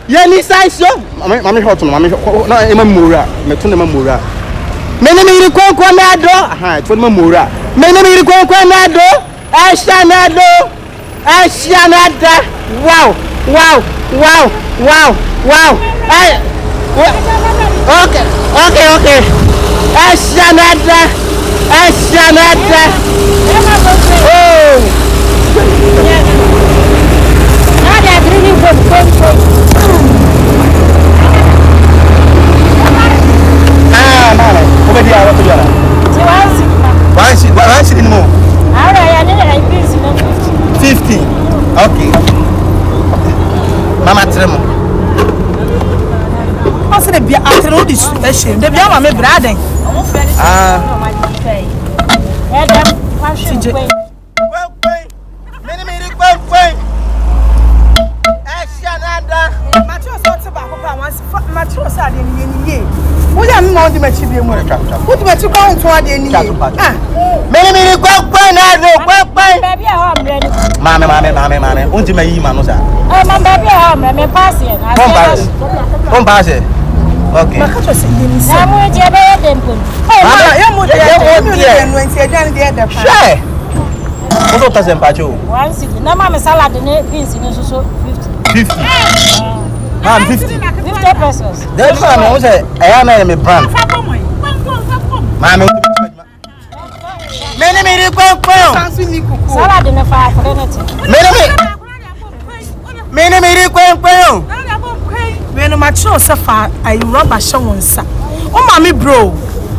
Yeni size yo. Mami hot no, mami na ema mura, meto na mura. Mene mi ri kwankwa na do. Aha, to na mura. Mene mi ri kwankwa na do. Asha na do. Asha na da. Wow. Hey. Okay. Asha na da. Oh. Now they are drilling for Why anymore? 50. Okay. Mama Tremo. I said, be after all this special. The Biama me brother. Okay. Also doesn't pacho. 160. Na mama salad ne beans ne so 50. 50. Man 50. 50 pesos. That man who say I am a brand. Mama. Many salad ne fa Many when my child suffer, I rubber shawonsa. Oh, mommy, bro.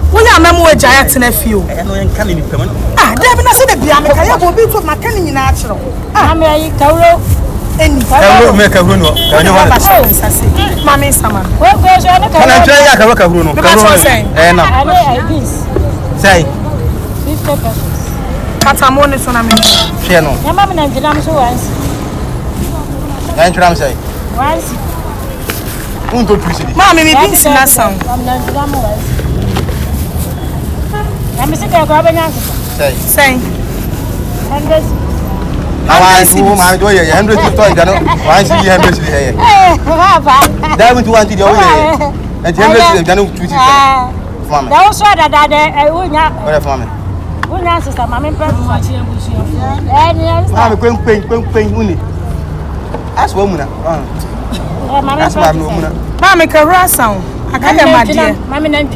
Will you remember where Giant in a few? I know you can't even come. There been a set of Bianca. I will be for my canning natural. I'm a Cauro. Any make a run. Mammy, summer. What goes on? Can I try a Bruno? Say 50 pesos. Catamone Sonami. Piano. Your mamma and Vilam so once. I'm trying to say. Once. Mommy, me beans in that sound. I'm sick of grabbing say. I do it 100 to 20. Why see you 100 here? That went to 1 to the other and 100 to 20. That was what I would not. Who answers that? Mammy, that's woman. Mammy, Carra sound. I can't imagine. Mammy, Man,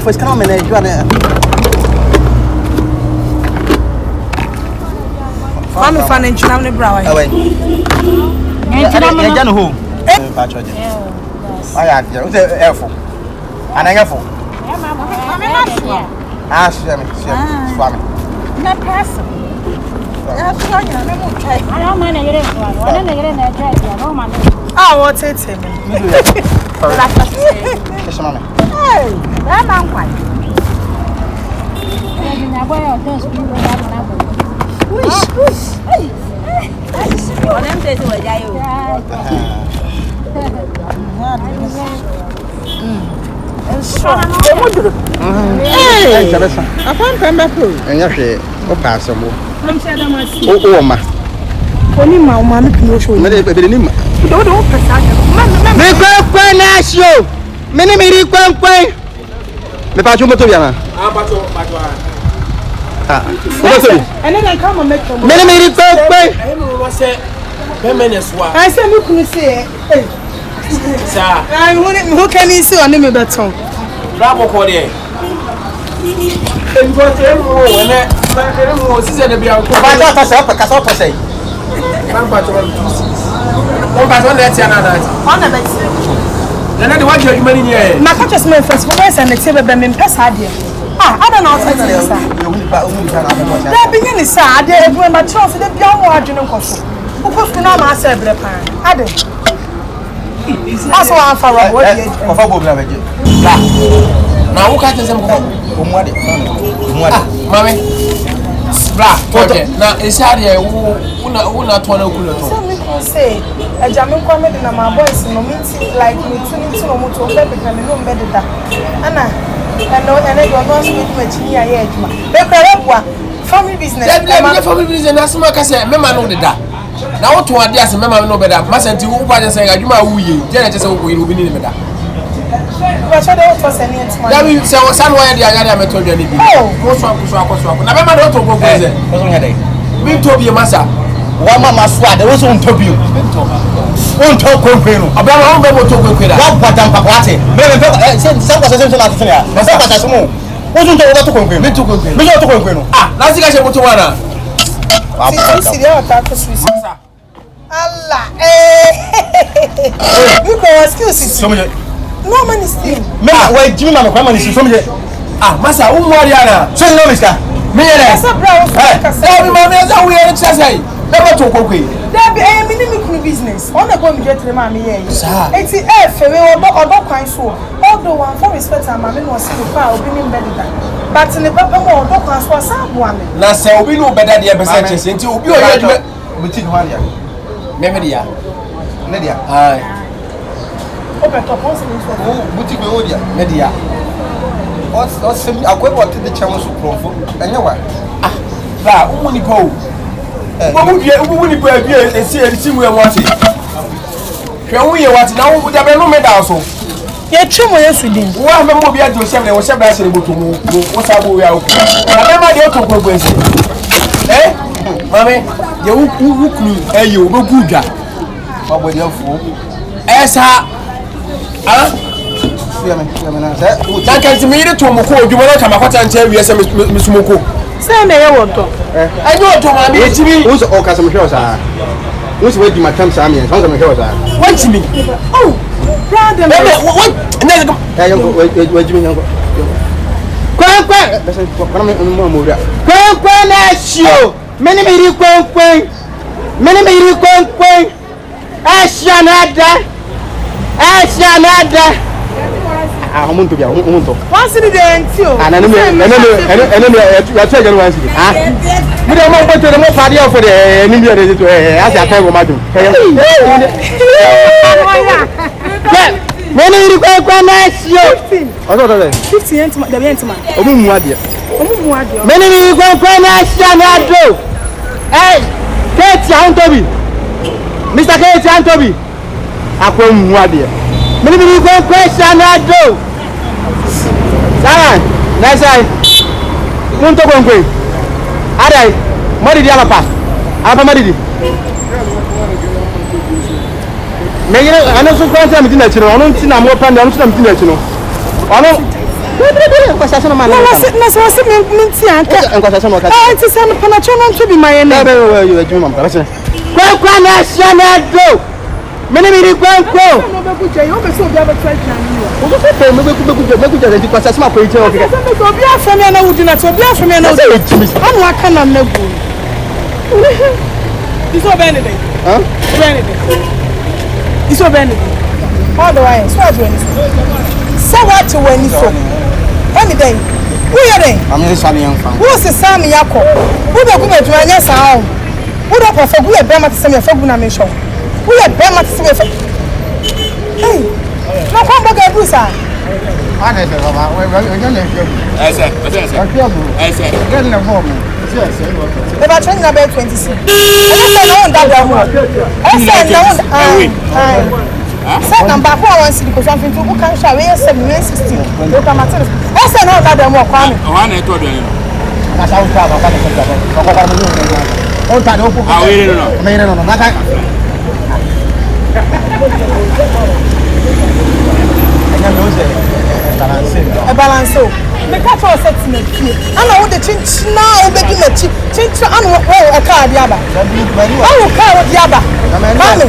first come and you are there. Mammy, fan and Chinamani Brown. Away. I don't know who. I had airful. And I have ask them, Swami. Not person. I don't mind a little one. I don't mind. Oh, what's it? Yes, Mamma. Hey, I'm quite. Me pacho moto biana. And then I come and make them. Me I said, look, you say, sir, who can you see on me better? Bravo, Cordier. I don't know what to say. That beginning, sir, I did when my child said, "The young one didn't go." Of course, we know myself, the pan. I did. Also, I'm for what now, who can't say, Mammy? Black, now, it's hard here. Who not one of the say, a German comedy and my voice no meeting like me to no motor, baby, can no better that. Anna. I know, and I don't know much here. Family business. Family business, that's what I said. Remember, know that. Now what to adi as member no better. Masenti who pa just say adwuma wu ye. Je na je say wo yi obi ni meda. But so dey for send it man. That mean say san why dey agari ameto dwa ni bi. Oh, go so akọ. Na member no to go go say. What's wrong here? Me to be masa. Wa mama swa de wo so on top you. On top konkre no. Abia won be mo to konkre da. Wa padam pakwate. Me say some person say na tete ya. Me say pata sumo. Wo so on to konkre. Me to konkre. Me to konkre no. Ah, na sika she moto wana. See dey waka to Swiss. Allah. You go excuse it. So me no man is still. me wa jimi ma kwa mani so me Ah, masa umwari ana. so no mister. Me yele. Asa bra Eh, me ma me za we yele say. Never to konkre. There be a minimum business. On the go me get the man here. Sir. It's we odo kwan so. Although one for respect and mama no see the far obi ni better. But in the papa mo odo kwan so asabu ame. Na say obi no better dey be say chese nti obi o ye adwuma. Boutique ho ya. Me dia. Ne dia. Ai. Open top on see so. Boutique ho dia. Me dia. O se akwe bo te de chamo so krofo. Enye wa. Ah, ba umuni po. Umuni po abi esi mu e mo ase. Hwe wo ye wati na wo da be no me da so. Ye twemo Yesudin. Wa me mo bi ado shebe wo shebe asere botomu. Wo sabo ya wo. Na be ma de to gbogbo ese. Eh? Mami, ye wo kunu eye wo be gudwa. Mabo dia fu. Esa. Ah? Fiame na se. Na kan ti mi ire to mo ko odwuma na kama kwata nche wi ese misumoko. Say na ye wodo. Anyo to ma mi etimi. Wo so o ka se mo hwe osa. Wo so we di matam sa mi. So mo hwe osa. Wantimi. Oh, brother. What? Ne Eh yango we jimi yango. Kwen. Bese kwa mo mo ria. Kwen na shio. Meni mi ri kwen. Meni mi ri kwen. Asha nada. Ah, omuntu bia, omuntu. Once in the entio. Ana no ya twa gari wansi. Ah. Mi de mo bote mo padi ofo de ni bia de to as ya kai go madum. Meni ri kwen na shio. Odo do. 50 entima, da entima. Omu mu ade. Meni ri kwen na shia na do. Hey, Kate Antobi. Mr. Kate Antobi. Akwa mu ade. Meni ri kwen shia na do. Saran, nasai. Munto kwenkwe. Adai, mari dia apa? Apa mari di? Megire ana so kwanta mi dina chiro, ono ntina mo pande, ono ntina mi dina chiro. Ono kwasa so man. Na so se minti anka. Kwasa so mo ka. Ti se no panacho no nto bi mayene. Be you ejumi mam ka se. Kwa na sia na do. Mene mi ri kwanko. No be buje, yo be so obi abetra kan ni. O so pe me be de kwasa so ma ko ite o keke. Obi afemi na wudi na to obi afemi na wudi. Anu aka na nagu. Iso benede. Huh? Benede. Iso benede. All the way. So ajo ni. So what you when so. Any day. Who you dey? Am ni sami yan fan. Who se sami yakọ? Who be kuma tu anya sa o. Who do prefer who e be ma tsemi fa guna me show. Who e be ma tsemi fa. Hey. Na kwa mboga du sa. Ana se baba, we na fi. Ese. Ese. Get na form. They were training about 26. I said, that one. I said, no, number 4 1 because something to can show 716. You come at it. I said, no, that them walk on. One I told you. That's how travel. Oh, that open. No. Naka. A balance. Me catch all set in the queue. I know the chinch now, baby, the chinch. I know a car, the other. I will car with the other.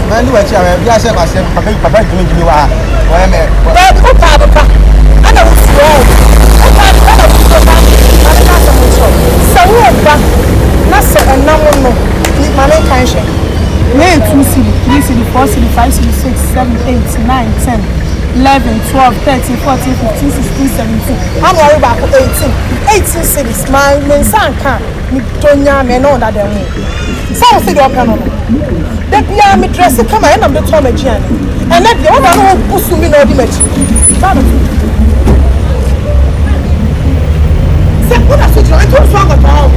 Man, you are here. I said, Papa, you are. Why am I? I know what's wrong. So, that's a number. My main conscience. 2 city, 3 city, 4 city, 5 city, 6, 7, 8, 9, 10, 11, 12, 13, 14, 15, 16, 17. I'm worried about 18 cities. My son can't. Don't me know that they won't. Some city open on. They be a me dress come and I'm the Tom Gianni. And let the other one push me no image. Say, what I said, I told you about.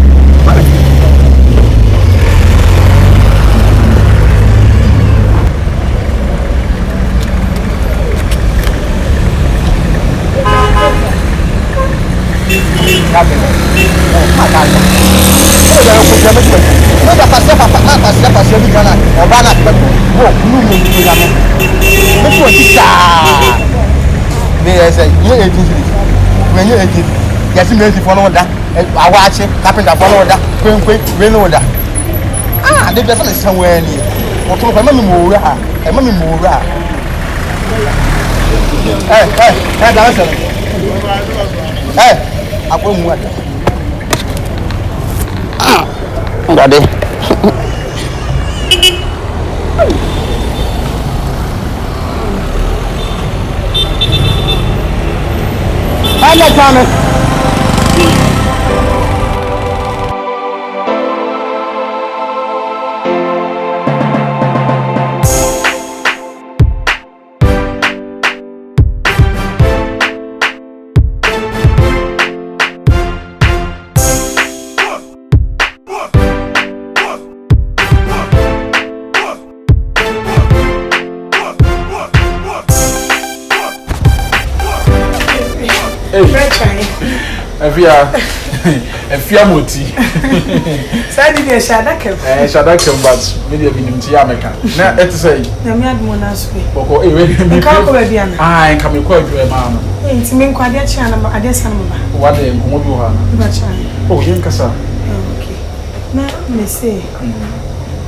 Efia moti. Say di shadakem. Shadakem but media binim ti America. Na et say. Na me admo na so. Boko we ka ko be bia na. Ah, nka me ko adwo ma no. Nti me nkwa de chia na ade san mo ba. Wade nkomo bi ho ha. Ba chia. Oh, yen kasa. Okay. Na me say.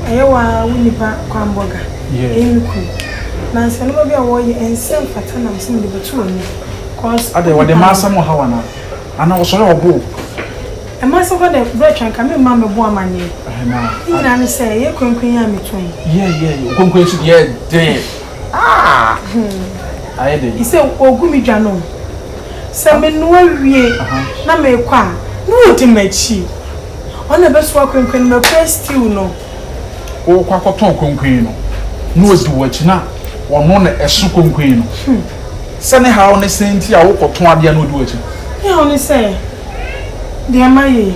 Ayewa wunipa kwamboga. Enku. Na nse no bia wo ye ensem fata na mse de betu oni. Cause ade wade ma asam ha wana. Ana wo so le obo. E ma so ko de brethren ka me ma me bo amanye. Na. Ina ne say ye kwankwan ya metun. Yeah. Kwankwan su ye de. Ah. Aye de. Ise ogumi dwano. Se me no awie na me kwa. No odi machi. Ona be so kwankwan na kwa stew no. O kwa kwaton kwankwan no. No odi wachi na wono na esu kwankwan no. Sane ha ne senti a wo kwaton ade na odi wachi. Ya oni say de amaye.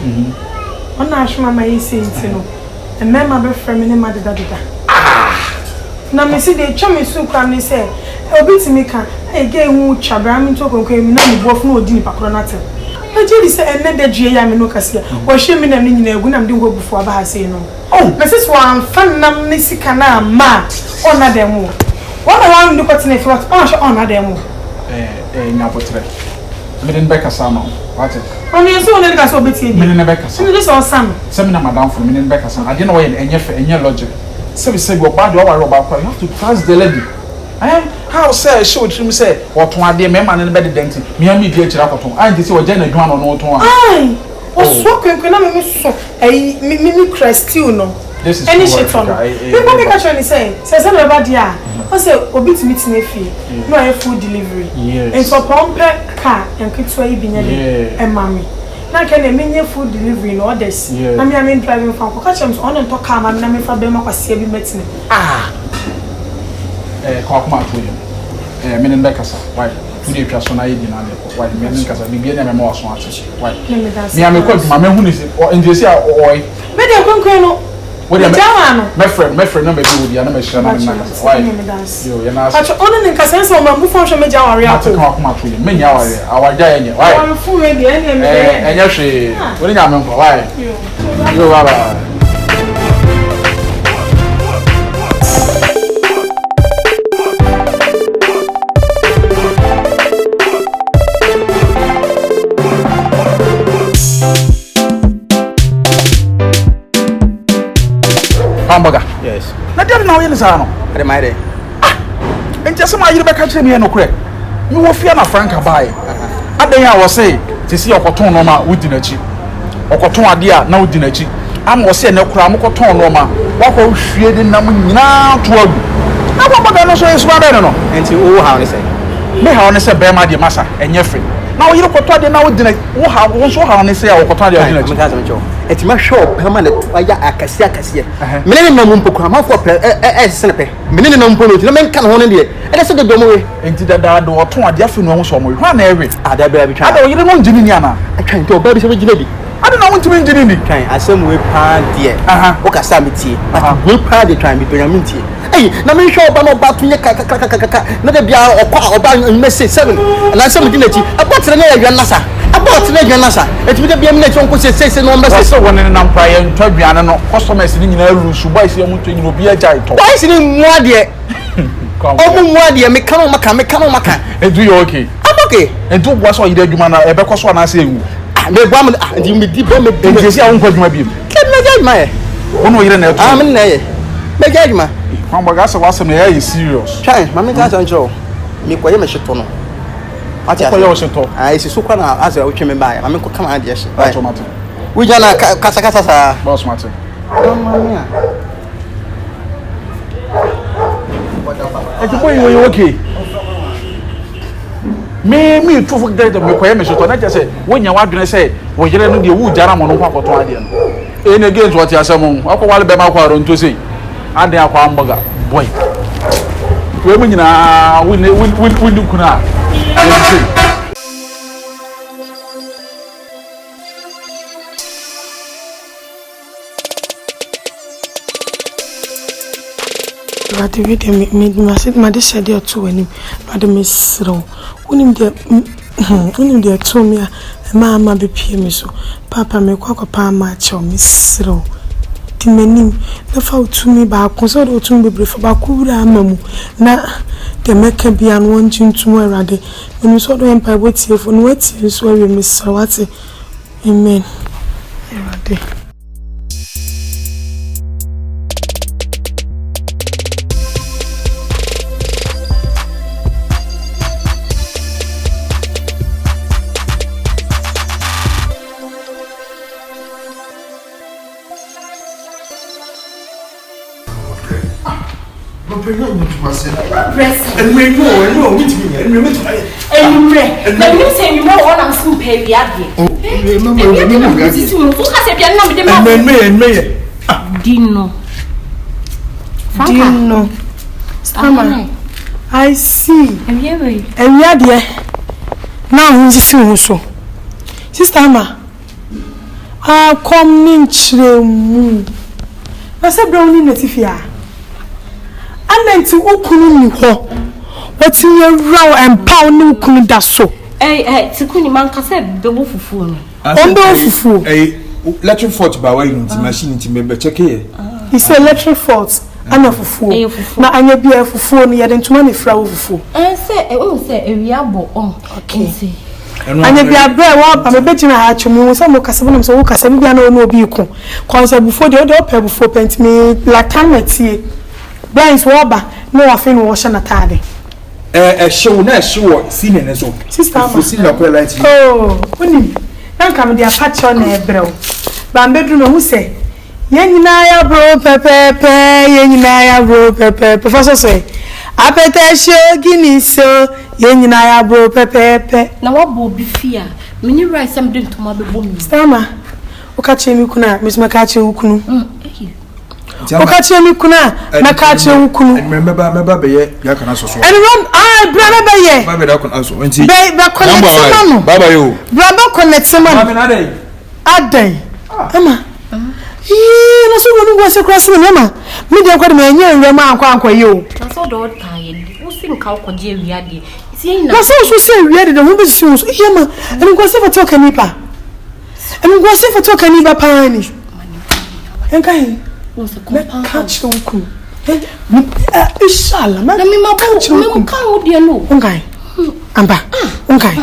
Ona ashuma maye senti no. E mema be frame ne ma deda. Na me si de twa me su kwa me say obi ti me ka e ge hu twabra me to kwankwan mi na me bofu na odi ni pakoro na tem. Na je di say enne de due ya me no kase. Wo hwe me na me nyina egu na me de ngo bufu aba ha sei no. Oh, me sis wan fan na me sika na ma ona dem wo. Wona wan do kwatene fi wat on hwe ona dem wo. Nyapotre. Me den beka sama. What it? Oni so ona ka so beti bi. Me den beka sama. Me dey so sam. Say na madam for me den beka sama. Ade na wo enye logic. Say we say go bad o wa ba kwa. You have to trust the lady. How say show trim say oton ade me ma ne be de denti. Me am di akira koton. Ai nti say wo je na dwan no oton a. Ai. O so kwankwan na me so. Me crestial no. This is any shit on. People make a choice say na ba dia. O say obi ti meet na fi. No e food delivery. And so pompe car and kitwa yi binya de e mami. Na ke na menye food delivery no others. Na me am driving from ko catch am so on to car ma na me fa be ma kwase bi metine. Ko akoma to you. Me nen beka sa. Why? Today twa so na yi di na le. Why? Me nen kasa bibia na me ma waso ate. Why? Me am ko ma me hu ni se o ndesi a oi. Me de kwankwan no. What do my friend number two, the other mission. Why? You know, but only in Cassenso, my move from Major. I come out to you. Many hours, our day. Why? I'm full ready. And yes, what do you mean? Why? You are. Hamburger. Yes. Na dem na wo yin sa no. Ade mai de. Enti se ma yire be ka kire me no kure. Me wo fia na Franka bae. Adan ya wo say ti si okoton no ma wudi na chi. Okoton ade a na wudi na chi. Am wo say na kura am koton no ma. Wa ko hwie de nam nyina to agu. Na Hamburger no so yesu ba be no. Enti wo ha oni say. Me ha oni say be ma de masa enye free. Na wo yire koton ade na wudi na wo ha wo so ha oni say a koton ade wudi na chi. Eti ma show permanent aya akase menene na mumpo kwa mafo senepe menene na mumpo no ti na menka na ho ne de e se de domo we enti dada do oton ade afi no ho so mo hwa na ewe ada bra bi twa ada oyire no ngini ni ana atwa nti oba bi se be gina bi I don't know what to mean to me. Try asem we pan dear. O ka sa metie. We pan dey try me Benjamin tie. Hey, na me hwe oba no ba to nye kaka. Na de bia oba message 7. Na asem di na ti. About na ya wan nasa. About na wan nasa. Eti de bia me na ti onko se no message. So won ne nam prayer ntwaduane no customers ni nyina ru su boys ye muto nyina obi agya to. Boys ni mu de. Omo mu de me kan maka. Do you okay? I'm okay. And do what so you dey adwuma na e be koso na say ewu. Me gba me di me di be me Ndesi a won kwa adwuma bi. Ke me judge ma e. Wono yire na e to. Me na ye. Me judge ma. Kwam baga se wasem na ye serious. Try, mama ka san chro. Me koye me hyeto no. Ati Koye o hyeto. Isi so kwa na aza o tweme ba ya. Mama ko kama ade hye. Automatic. We jana kasa sa. Boss matter. Mama. Ati boy you okay? Me to for that me koye me hyeto na je say wonya wadwene say wo yire no de wu jara mo no kwa koto ade no. En against what you asem akwale be ma kwa ro nto sei. Ade akwa amboga boy. We mu nyina we kuna. But the video me must my shade or two when but miss row. Unim the to me mama be me so. Papa me kwa pa match or miss row. The meaning the fall to me back console to me brief about Kura mamu. Na the make be and wanting to more rather. When you saw the empire wait here for what is where we miss Sawati. Amen. And we know with me, and we met my and you say you know all I'm so pay we are here. Dino. Stammer. I see. And we are there. Now who's the so? Sister Ma. Come in chile. I said brownie natifia. And to ukunu ni ho. What in your row and pound ukunu da so. Tikuni man ka say be wo fufu no. Ondo fufu. Electric fault ba wa unit machine nti me be check here. He say electric fault and fufu. Na anya bia fufu no yede ntuma ne fra wo fufu. Say o say ewia bo on. Okay. Anya bia bra wa ba me begina ha twemi wo say mo kase bo so wo kase bia na ono obi ku. Konse bufo de o de opa bufo pent me la time tie. Blind woba no afin wo hye na taade. Show na show senior na so. Sister Ma. Senior ko light. Oh, onim. Na kam dia patcho na ebrew. Ba bedroom hu say yenyina ya bro pepepe yenyina ya bro pepepe. Professor say apete show gini so yenyina ya bro pepepe. Na wa bo bi fia. Mini rice am de ntoma be bom. Sister Ma. O ka che mi kuna, mi ma ka che ukunu. Okache mi kuna na kache ukunu. Remember be ye ya kana so so. And run brother be ye. Baba da kon aso. Nti. Be connect manu. Baba yo. Brother connect manu. Baba na dey. Adai. Ama. Na so wonu go se cross me ma. Me dey kwade me anya nwe ma akwa yo. Na so do tired. Wo sin ka ko je wi ade. Isi na. Na so se wi ade de wo be so so. Iya ma. Emi go se foto kanipa. Emi go se foto kanipa pa ni. Enkai. Catch you cool. Inshallah, man. Me can't hold you no. Okay. Amba. Okay.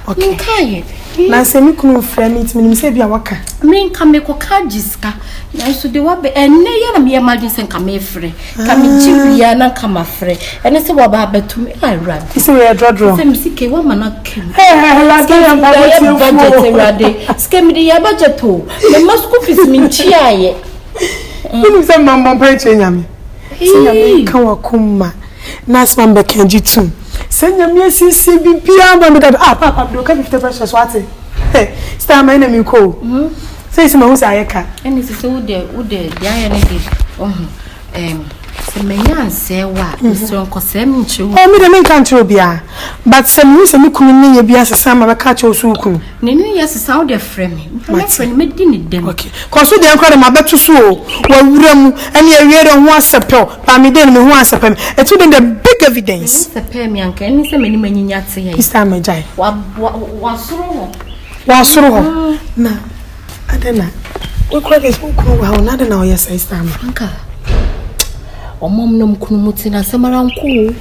Okay. Na se mi kunu friend it me say bia waka. Me nka me ko kajiska. Na so de wa be enne ya na me imagine sen ka me frɛ. Ka me jiwia na ka ma frɛ. Ene se wa ba betum awrad. Ise we drodro. Se mi sike wa mana kem. La game ba budget awrade. Ske mi de ya budget o. Me masku fees mi nchiaye. Who is a mamma preaching yammy? Say, come wakuma. Nice man back and jitum. Send your messy CB piano that papa do come 50 precious water. Hey, star my name you call. Say, some who's I can. And it's so there, would the iron Se menyan sewa so nkosem nchi wo oh me de me kan tro bia but se me se me kunu ne ye bia sesa ma be ka che osu kunu ne ne yes sound the frame me friend me di ne dem okay cause de enkwade ma beto so wa wuram ene awie de ho asepel pa me de me ho asepem it would be the big evidence sepem yanka eni se meni manyinya te ye isa me jai wa soro ho na adena we kwade so kunu wa na de na o yes isa me anka omom nom kunu muti na semara nko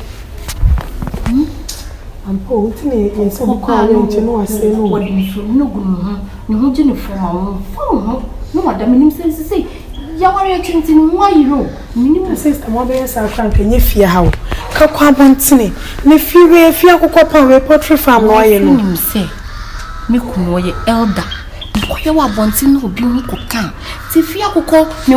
ampo utini yenso kwa nche no ase no wodi so no gunu ho ne ho gine fo no madam nim se ya ware chintin nwa yiro minimum sister mo be sa frank nye fie ha o ka kwa bontine ne fie akokọ pa we poultry farm no aye no nim se me kunu ye elder ko ye wa bontine obi hu ko kan ti fie akokọ